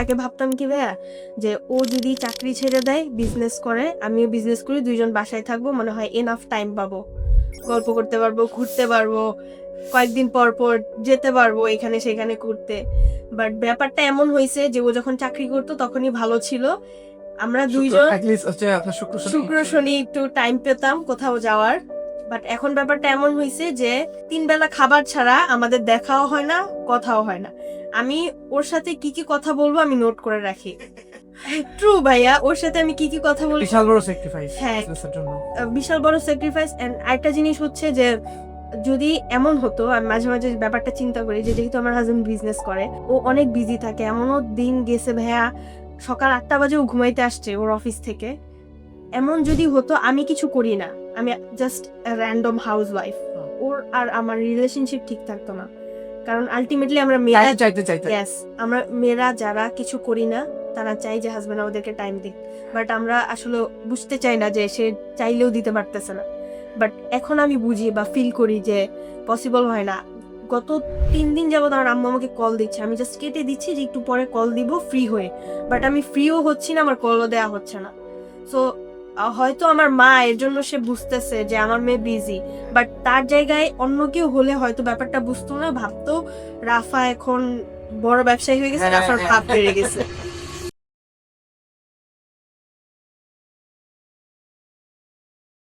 আগে ভাবতাম কি ভাইয়া যে ও যদি চাকরি ছেড়ে দেয়, বিজনেস করে, আমিও বিজনেস করি, দুইজন বাসায় থাকবো, মনে হয় এনাফ টাইম পাবো, গল্প করতে পারবো, ঘুরতে পারবো, কয়েকদিন পর পর যেতে পারবো এখানে সেখানে ঘুরতে। বাট ব্যাপারটা এমন হয়েছে যে ও যখন চাকরি করতো তখনই ভালো ছিল, আমরা দুইজন শুক্র শনি একটু টাইম পেতাম কোথাও যাওয়ার। বাট এখন ব্যাপারটা এমন হয়েছে যে 3 বেলা খাবার ছাড়া আমাদের দেখাও হয় না, কথাও হয় না। আমি ওর সাথে কি কি কথা বলবো আমি নোট করে রাখি। ট্রু ভাইয়া, ওর সাথে আমি কি কি কথা বলবো বিশাল বড় স্যাক্রিফাইস হ্যাঁ বিজনেসের জন্য। বিশাল বড় স্যাক্রিফাইস। এন্ড আরেকটা জিনিস হচ্ছে যে যদি এমন হতো, আমি মাঝে মাঝে ব্যাপারটা চিন্তা করি যে যেহেতু আমার হাজবেন্ড বিজনেস করে, ও অনেক বিজি থাকে, এমনও দিন গেছে ভাইয়া সকাল 8টা বাজে ও ঘুমাইতে আসছে ওর অফিস থেকে। এমন যদি হতো আমি কিছু করি না, আমি জাস্ট র্যান্ডম হাউস ওয়াইফ, ওর আর আমার রিলেশনশিপ ঠিক থাকতো না। কারণ আলটিমেটলি আমরা মেয়েরা ইয়েস, আমরা মেয়েরা যারা কিছু করি না তারা চাই যে হাজবেন্ড আমাদেরকে টাইম দিক, বাট আমরা আসলে বুঝতে চাই না যে সে চাইলেও দিতে পারতেছে না। বাট এখন আমি বুঝি বা ফিল করি যে পসিবল হয় না। গত 3 দিন যাবত আমার আম্মু আমাকে কল দিচ্ছে, আমি জাস্ট কেটে দিচ্ছি যে একটু পরে কল দিব ফ্রি হয়ে, বাট আমি ফ্রিও হচ্ছি না, আমার কলও দেওয়া হচ্ছে না। সো হয়তো আমার মা এর জন্য সে বুঝতেছে যে আমার মেয়ে বিজি, বাট তার জায়গায় অন্য কেউ হলে হয়তো ব্যাপারটা বুঝতো না, ভাবতো রাফা এখন বড় ব্যবসায়ী হয়ে গেছে, রাফার ভাব বেড়ে গেছে।